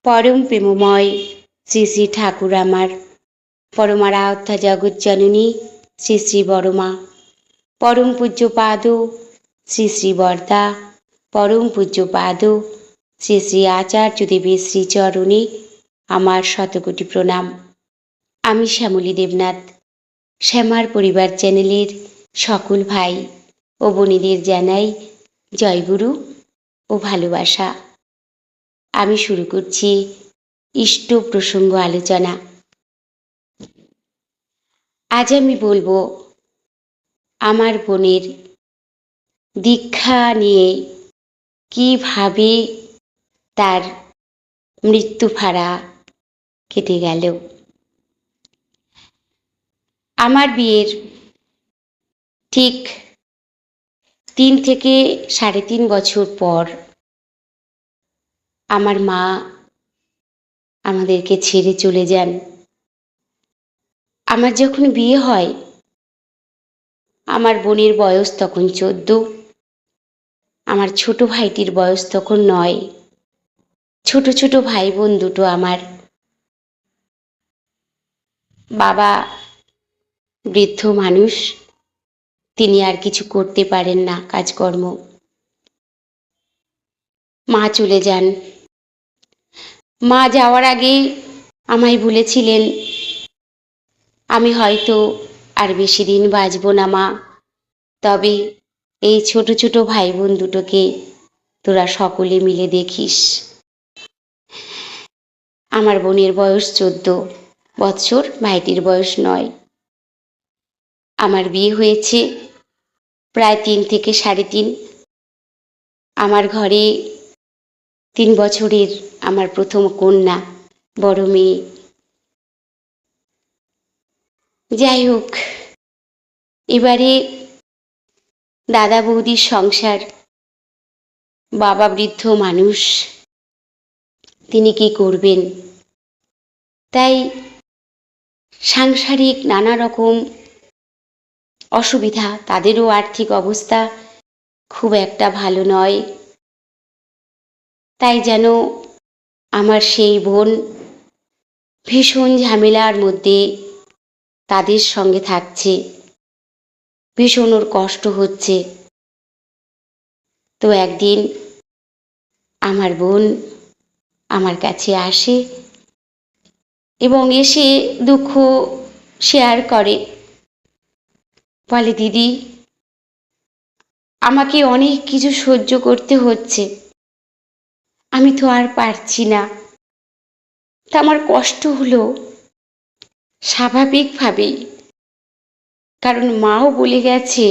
পরম প্রেমময় শ্রী শ্রী ঠাকুর আমার, পরমারাধ্যা জগজ্জননী শ্রী শ্রী বড়মা, পরম পূজ্যপাদ শ্রী শ্রী বরদা, পরম পূজ্যপাদ শ্রী শ্রী আচার্য দেবের শ্রীচরণে আমার শতকোটি প্রণাম। আমি শ্যামলী দেবনাথ, শ্যামার পরিবার চ্যানেলের সকল ভাই ও বোনেদের জানাই জয়গুরু ও ভালোবাসা। আমি শুরু করছি ইষ্ট প্রসঙ্গ আলোচনা। আজ আমি বলবো আমার বোনের দীক্ষা নিয়ে, কিভাবে তার মৃত্যু ফাঁড়া কেটে গেল। আমার বিয়ের ঠিক 3 থেকে 3.5 বছর পর আমার মা আমাদেরকে ছেড়ে চলে যান। আমার যখন বিয়ে হয়, আমার বোনের বয়স তখন 14, আমার ছোট ভাইটির বয়স তখন 9। ছোট ছোট ভাই বোন দুটো আমার। বাবা বৃদ্ধ মানুষ, তিনি আর কিছু করতে পারেন না কাজকর্ম। মা চলে যান। মা যাওয়ার আগে আমায় বলেছিলেন, আমি হয়তো আর বেশি দিন বাঁচব না মা, তবে এই ছোট ছোট ভাই বোন দুটোকে তোরা সকলে মিলে দেখিস। আমার বোনের বয়স 14 বৎসর, ভাইটির বয়স 9। আমার বিয়ে হয়েছে প্রায় 3 থেকে 3.5। আমার ঘরে 3 বছরের আমার প্রথম কন্যা, বড় মেয়ে। যাই হোক, এবারে দাদা বৌদির সংসার। বাবা বৃদ্ধ মানুষ, তিনি কি করবেন? তাই সাংসারিক নানা রকম অসুবিধা, তাদেরও আর্থিক অবস্থা খুব একটা ভালো নয়। তাই যেন আমার সেই বোন ভীষণ ঝামেলার মধ্যে তাদের সঙ্গে থাকছে, ভীষণ ওর কষ্ট হচ্ছে। তো একদিন আমার বোন আমার কাছে আসে এবং এসে দুঃখ শেয়ার করে। বলে, দিদি, আমাকে অনেক কিছু সহ্য করতে হচ্ছে, আমি তো আর পারছি না। তা আমার কষ্ট হলো স্বাভাবিকভাবেই, কারণ মাও বলে গেছে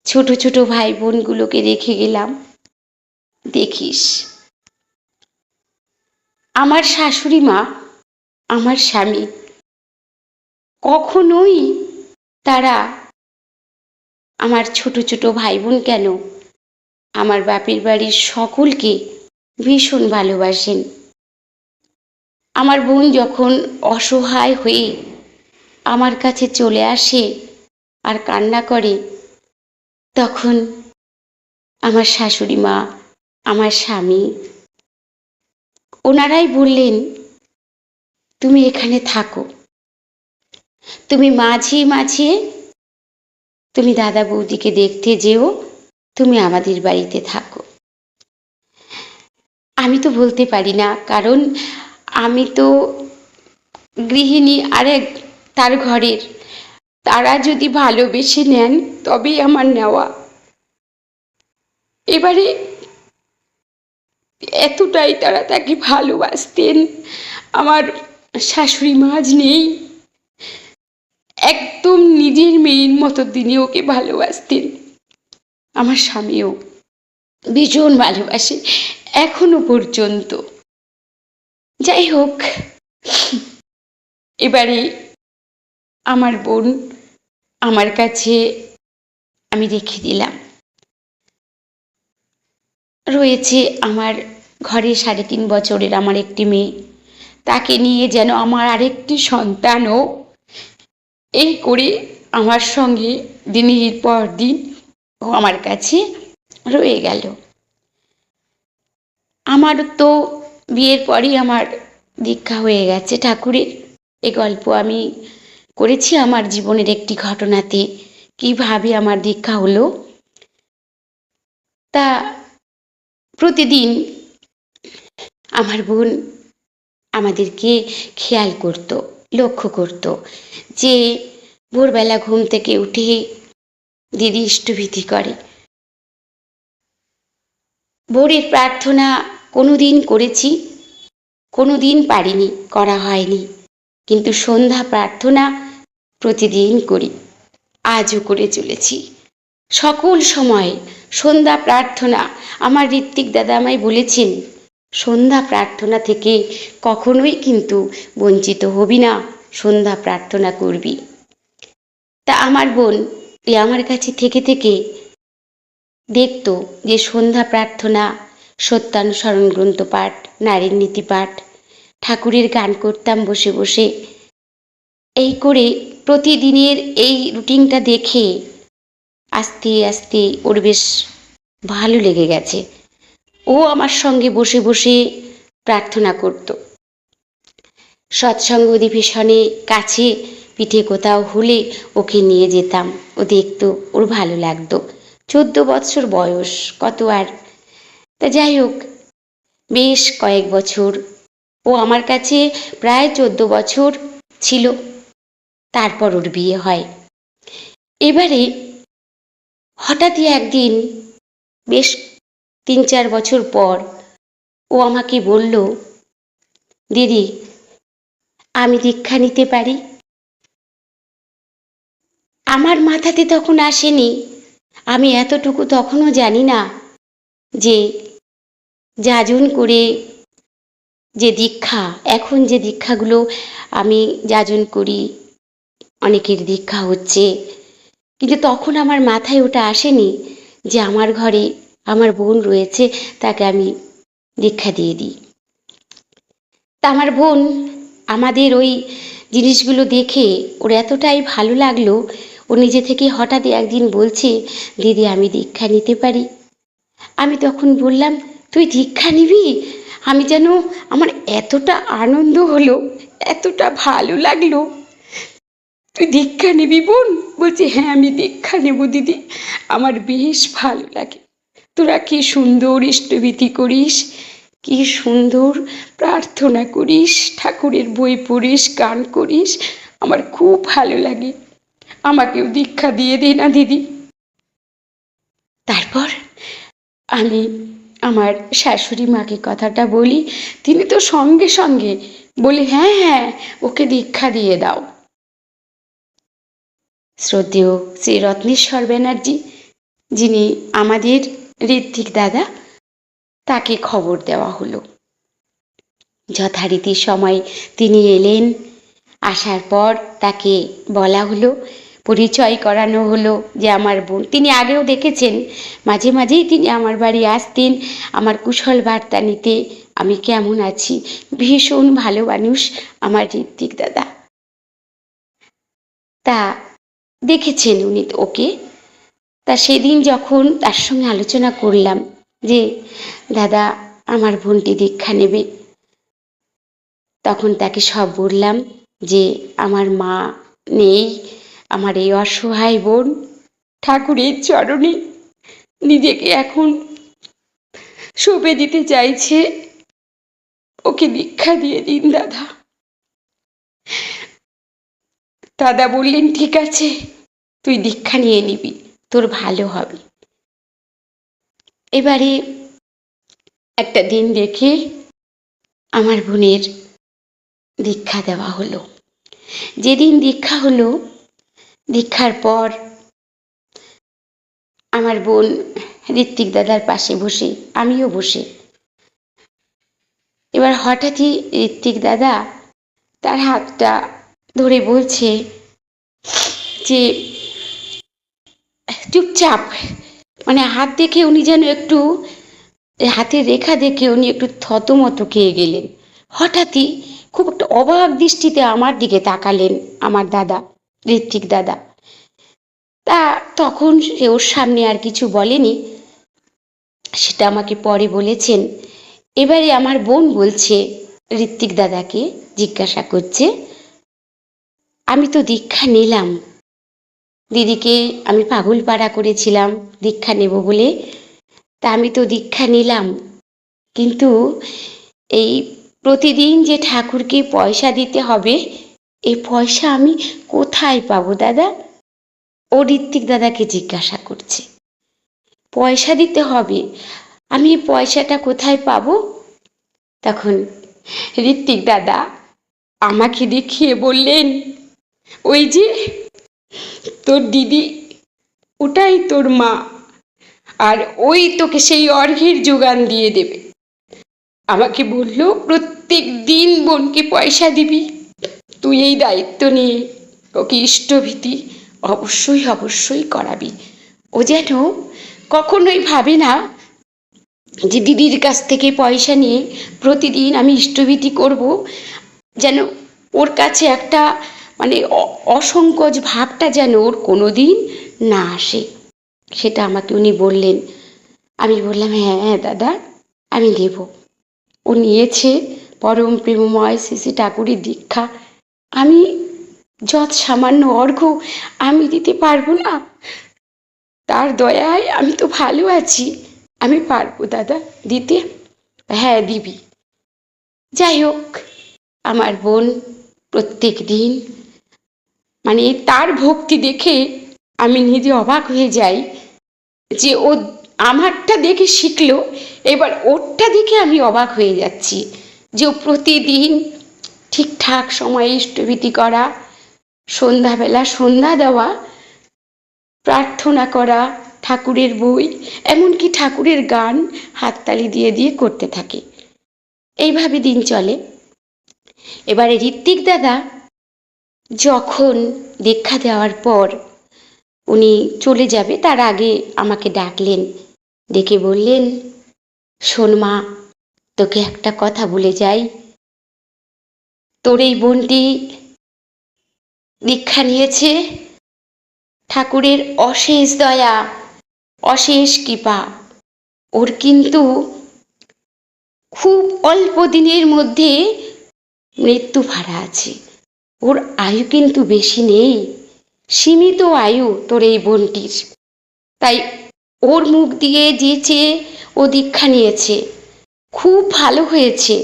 ছোট ছোট ভাই বোনগুলোকে রেখে গেলাম, দেখিস। আমার শাশুড়ি মা, আমার স্বামী, কখনোই তারা আমার ছোট ছোট ভাই বোন কেন, আমার বাপের বাড়ির সকলকে ভীষণ ভালোবাসেন। আমার বোন যখন অসহায় হয়ে আমার কাছে চলে আসে আর কান্না করে, তখন আমার শাশুড়ি মা, আমার স্বামী, ওনারাই বললেন, তুমি এখানে থাকো, তুমি মাঝে মাঝে তুমি দাদা বৌদিকে দেখতে যেও, তুমি আমাদের বাড়িতে থাকো। আমি তো বলতে পারি না, কারণ আমি তো গৃহিণী, আরেক তার ঘরের। তারা যদি ভালোবেসে নেন তবেই আমার নেওয়া। এবারে এতটাই তারা তাকে ভালোবাসতেন। আমার শাশুড়ি মা আজ নেই, একদম নিজের মেয়ের মতো তিনি ওকে ভালোবাসতেন। আমার স্বামীও ভীষণ ভালোবাসে এখনো পর্যন্ত। যাই হোক, এবারে আমার বোন আমার কাছে আমি রেখে দিলাম। রয়েছে আমার ঘরে 3.5 বছরের আমার একটি মেয়ে, তাকে নিয়ে যেন আমার আরেকটি সন্তানও এই করে আমার সঙ্গে দিনের পর দিন ও আমার কাছে রয়ে গেল। আমার তো বিয়ের পরই আমার দীক্ষা হয়ে গেছে ঠাকুরের। এ গল্প আমি করেছি আমার জীবনের একটি ঘটনাতে, কিভাবে আমার দীক্ষা হলো। তা প্রতিদিন আমার বোন আমাদেরকে খেয়াল করত, লক্ষ্য করত যে ভোরবেলা ঘুম থেকে উঠে দিদি ইষ্টভীতি করে। ভোরের প্রার্থনা কোনো দিন করেছি, কোনো দিন পারিনি, করা হয়নি, কিন্তু সন্ধ্যা প্রার্থনা প্রতিদিন করি, আজও করে চলেছি। সকল সময় সন্ধ্যা প্রার্থনা। আমার ঋত্বিক দাদা আমায় বলেছেন, সন্ধ্যা প্রার্থনা থেকে কখনোই কিন্তু বঞ্চিত হবি না, সন্ধ্যা প্রার্থনা করবি। তা আমার বোন আমার কাছে থেকে থেকে দেখত যে সন্ধ্যা প্রার্থনা, সত্যানুসরণ গ্রন্থ পাঠ, নারীর নীতি পাঠ, ঠাকুরের গান করতাম বসে বসে। এই করে প্রতিদিনের এই রুটিনটা দেখে আস্তে আস্তে ওর বেশ ভালো লেগে গেছে। ও আমার সঙ্গে বসে বসে প্রার্থনা করত। সৎসঙ্গ অধিবেশনে কাছে পিঠে কোথাও হলে ওকে নিয়ে যেতাম, ও দেখতো, ওর ভালো লাগতো। 14 বছর বয়স, কত আর। তা যাই হোক, বেশ কয়েক বছর ও আমার কাছে প্রায় 14 বছর ছিল, তারপর ওর বিয়ে হয়। এবারে হঠাৎই একদিন বেশ 3-4 বছর পর ও আমাকে বলল, দিদি আমি দীক্ষা নিতে পারি? আমার মাথাতে তখন আসেনি, আমি এতটুকু তখনও জানি না যে যাজন করে যে দীক্ষা, এখন যে দীক্ষাগুলো আমি যাজন করি, অনেকের দীক্ষা হচ্ছে, কিন্তু তখন আমার মাথায় ওটা আসেনি যে আমার ঘরে আমার বোন রয়েছে, তাকে আমি দীক্ষা দিয়ে দিই। তা আমার বোন আমাদের ওই জিনিসগুলো দেখে ওর এতটাই ভালো লাগলো, ও নিজে থেকে হঠাৎ একদিন বলছে, দিদি আমি দীক্ষা নিতে পারি? আমি তখন বললাম, তুই দীক্ষা নিবি? আমি যেন, আমার এতটা আনন্দ হলো, এতটা ভালো লাগলো। তুই দীক্ষা নিবি বোন? বলছে, হ্যাঁ আমি দীক্ষা নেব দিদি, আমার বেশ ভালো লাগে। তোরা কি সুন্দর ইষ্টভীতি করিস, কি সুন্দর প্রার্থনা করিস, ঠাকুরের বই পড়িস, গান করিস, আমার খুব ভালো লাগে, আমাকেও দীক্ষা দিয়ে দে না দিদি। তারপর আমি আমার শাশুড়ি মাকে কথাটা বলি, তিনি তো সঙ্গে সঙ্গে বলে, হ্যাঁ হ্যাঁ ওকে দীক্ষা দিয়ে দাও। শ্রদ্ধেয় শ্রী রত্নেশ্বর ব্যানার্জি, যিনি আমাদের ঋত্বিক দাদা, তাকে খবর দেওয়া হলো। যথারীতি সময় তিনি এলেন, আসার পর তাকে বলা হলো, পরিচয় করানো হলো যে আমার বোন। তিনি আগেও দেখেছেন, মাঝে মাঝেই তিনি আমার বাড়ি আসতেন আমার কুশল বার্তা নিতে, আমি কেমন আছি। ভীষণ ভালো মানুষ আমার ঋত্বিক দাদা। তা দেখেছেন উনি ওকে। তা সেদিন যখন তার সঙ্গে আলোচনা করলাম যে দাদা আমার বোনটি দীক্ষা নেবে, তখন তাকে সব বললাম যে আমার মা নেই, আমার এই অসহায় বোন ঠাকুরের চরণে নিজেকে এখন সঁপে দিতে চাইছে, ওকে দীক্ষা দিয়ে দিন দাদা। দাদা বললেন, ঠিক আছে তুই দীক্ষা নিয়ে নিবি, তোর ভালো হবে। এবারে একটা দিন রেখে আমার বোনের দীক্ষা দেওয়া হলো। যেদিন দীক্ষা হলো, দীক্ষার পর আমার বোন ঋত্বিক দাদার পাশে বসে, আমিও বসে। এবার হঠাৎই ঋত্বিক দাদা তার হাতটা ধরে বলছে যে চুপচাপ, মানে হাত দেখে উনি যেন একটু, হাতের রেখা দেখে উনি একটু থতমত খেয়ে গেলেন। হঠাৎই খুব একটা অবাক দৃষ্টিতে আমার দিকে তাকালেন আমার দাদা, ঋত্বিক দাদা। তা তখন ওর সামনে আর কিছু বলেনি, সেটা আমাকে পরে বলেছেন এবারে আমার বোন বলছে, ঋত্বিক দাদাকে জিজ্ঞাসা করছে, আমি তো দীক্ষা নিলাম, দিদিকে আমি পাগলপাড়া করেছিলাম দীক্ষা নেব বলে, তা আমি তো দীক্ষা নিলাম, কিন্তু এই প্রতিদিন যে ঠাকুরকে পয়সা দিতে হবে, এই পয়সা আমি কোথায় পাবো দাদা? ও ঋত্বিক দাদাকে জিজ্ঞাসা করছে, পয়সা দিতে হবে, আমি এই পয়সাটা কোথায় পাবো? তখন ঋত্বিক দাদা আমাকে দেখিয়ে বললেন, ওই যে তোর দিদি, ওটাই তোর মা, আর ওই তোকে সেই অর্ঘ্যের যোগান দিয়ে দেবে। আমাকে বলল, প্রত্যেক দিন বোনকে পয়সা দিবি, তুই এই দায়িত্ব নিয়ে ওকে ইষ্টভীতি অবশ্যই অবশ্যই করাবি। ও যেন কখনোই ভাবে না যে দিদির কাছ থেকে পয়সা নিয়ে প্রতিদিন আমি ইষ্টভীতি করব, যেন ওর কাছে একটা মানে অসংকোচ ভাবটা যেন ওর কোনো দিন না আসে, সেটা আমাকে উনি বললেন। আমি বললাম, হ্যাঁ হ্যাঁ দাদা, আমি দেব। ও নিয়েছে পরম প্রেমময় শ্রী শ্রী ঠাকুরের দীক্ষা, আমি যৎ সামান্য অর্ঘ্য আমি দিতে পারবো না, তার দয়ায় আমি তো ভালো আছি, আমি পারবো দাদা দিতে। হ্যাঁ দিবি। যাই হোক, আমার বোন প্রত্যেক দিন মানে তার ভক্তি দেখে আমি নিজে অবাক হয়ে যাই যে ও আমারটা দেখে শিখলো, এবার ওরটা দেখে আমি অবাক হয়ে যাচ্ছি যে ও প্রতিদিন ঠিকঠাক সময়ে ইষ্টভীতি করা, সন্ধ্যাবেলা সন্ধ্যা দেওয়া, প্রার্থনা করা, ঠাকুরের বই, এমনকি ঠাকুরের গান হাততালি দিয়ে দিয়ে করতে থাকে। এইভাবে দিন চলে। এবারে ঋত্বিক দাদা যখন দীক্ষা দেওয়ার পর উনি চলে যাবে, তার আগে আমাকে ডাকলেন, ডেকে বললেন, শোন মা, তোকে একটা কথা বলে যাই, তোর এই বোনটি দীক্ষা নিয়েছে, ঠাকুরের অশেষ দয়া, অশেষ কৃপা, ওর কিন্তু খুব অল্প দিনের মধ্যে মৃত্যু ভাড়া আছে, ওর আয়ু কিন্তু বেশি নেই, সীমিত আয়ু তোর এই বোনটির, তাই ওর মুখ দিয়ে যেচে ও দীক্ষা নিয়েছে, খুব ভালো হয়েছে,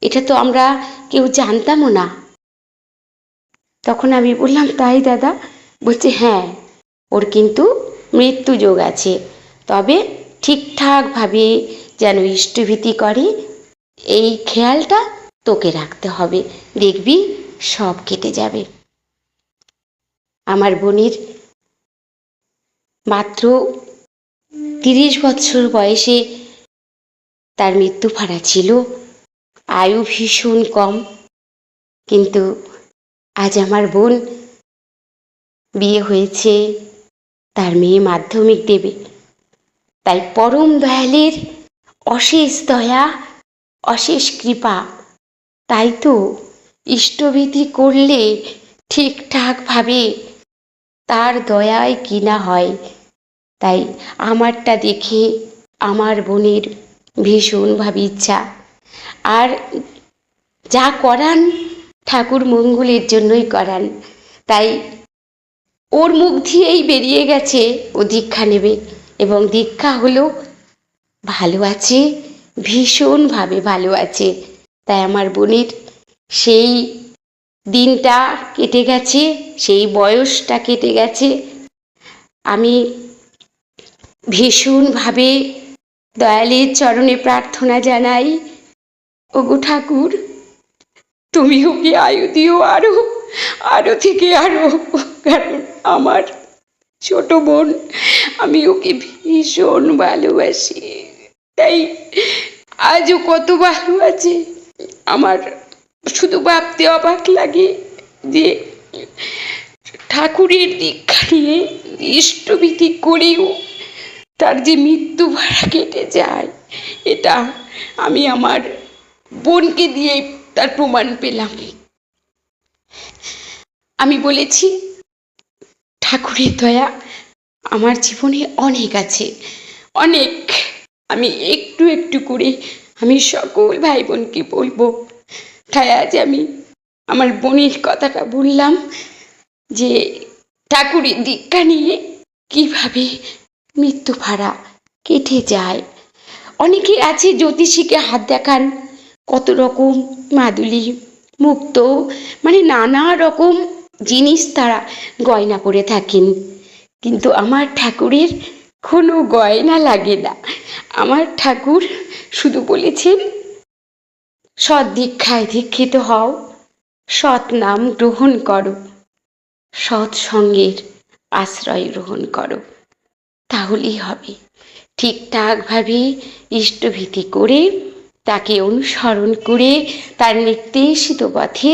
এটা তো আমরা কেউ জানতামও না। তখন আমি বললাম, তাই দাদা? বলছে, হ্যাঁ, ওর কিন্তু মৃত্যু যোগ আছে, তবে ঠিকঠাকভাবে যেন ইষ্টভীতি করে এই খেয়ালটা তোকে রাখতে হবে, দেখবি সব কেটে যাবে। আমার বোনের মাত্র 30 বছর বয়সে তার মৃত্যু ভাড়া ছিল, আয়ু ভীষণ কম, কিন্তু আজ আমার বোন বিয়ে হয়েছে, তার মেয়ে মাধ্যমিক দেবে, তাই পরম দয়ালের অশেষ দয়া, অশেষ কৃপা, তাই তো ইষ্টভীতি করলে ঠিকঠাকভাবে তার দয়ায় কিনা হয়। তাই আমারটা দেখে আমার বোনের ভীষণভাবে ইচ্ছা, আর যা করান ঠাকুর মঙ্গলের জন্যই করান, তাই ওর মুখ দিয়েই বেরিয়ে গেছে ও দীক্ষা নেবে, এবং দীক্ষা হলো ভালো আছে, ভীষণভাবে ভালো আছে। তাই আমার বোনের সেই দিনটা কেটে গেছে, সেই বয়সটা কেটে গেছে। আমি ভীষণভাবে দয়ালের চরণে প্রার্থনা জানাই, ওগো ঠাকুর, তুমি ওকে আয়ু দিও আরো আরো থেকে আরো, কারণ আমার ছোট বোন, আমি ওকে ভীষণ ভালোবাসি, তাই আজও কত ভালো আছে। আমার শুধু ভাবতে অবাক লাগে যে ঠাকুরের দীক্ষা নিয়ে ইষ্টভীতি করেও তার যে মৃত্যু ভাড়া কেটে যায়, এটা আমি আমার বোনকে দিয়ে তার প্রমাণ পেলাম। আমি বলেছি, ঠাকুরের দয়া আমার জীবনে অনেক আছে, অনেক, আমি একটু একটু করে আমি সকল ভাই বোনকে বলবো। তাই আজ আমি আমার বোনের কথাটা বললাম যে ঠাকুরের দীক্ষা নিয়ে কিভাবে মৃত্যু ভাড়া কেটে যায়। অনেকে আছে জ্যোতিষীকে হাত দেখান, কত রকম মাদুলি মুক্ত মানে নানা রকম জিনিস তারা গয়না পরে থাকেন, কিন্তু আমার ঠাকুরের কোনো গয়না লাগে না। আমার ঠাকুর শুধু বলেছেন সৎ দীক্ষায় দীক্ষিত হও, সৎ নাম গ্রহণ করো, সৎ সঙ্গের আশ্রয় গ্রহণ করো, তাহলেই হবে। ঠিকঠাকভাবে ইষ্টভীতি করে তাকে অনুসরণ করে তার নির্দেশিত পথে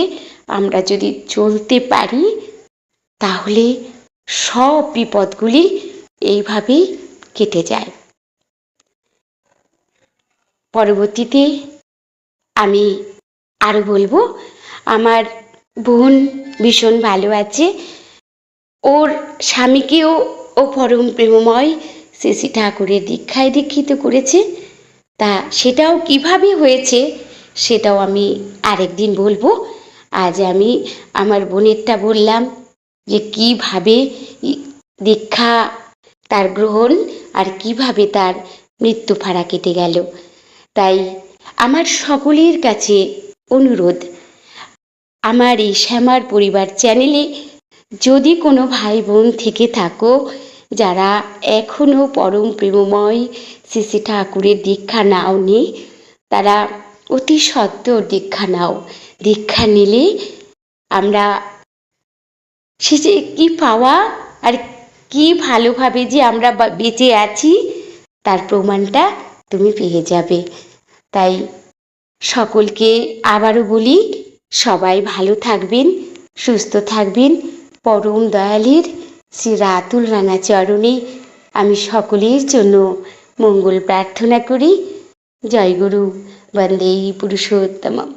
আমরা যদি চলতে পারি তাহলে সব বিপদগুলি এইভাবেই কেটে যায়। পরবর্তীতে আমি আরও বলবো, আমার বোন ভীষণ ভালো আছে, ওর স্বামীকেও ও পরম প্রেমময় শ্রী শ্রী ঠাকুরের দীক্ষায় দীক্ষিত করেছে। তা সেটাও কিভাবে হয়েছে সেটাও আমি আরেকদিন বলবো। আজ আমি আমার বোনেরটা বললাম যে কিভাবে দীক্ষা তার গ্রহণ আর কিভাবে তার মৃত্যু ভাড়া কেটে গেল। তাই আমার সকলের কাছে অনুরোধ, আমার এই শ্যামার পরিবার চ্যানেলে যদি কোনো ভাই বোন থেকে থাকো যারা এখনও পরম প্রেমময় শ্রী শ্রী ঠাকুরের দীক্ষা নাওনি, তারা অতি সত্বর দীক্ষা নাও। দীক্ষা নিলে আমরা শেষে কি পাওয়া আর কি ভালোভাবে যে আমরা বেঁচে আছি তার প্রমাণটা তুমি পেয়ে যাবে। তাই সকলকে আবারও বলি, সবাই ভালো থাকবেন, সুস্থ থাকবেন। পরম দয়ালের শ্রী রাতুল রাঙা চরণে আমি সকলের জন্য মঙ্গল প্রার্থনা করি। জয় গুরু, বন্দে পুরুষোত্তমম।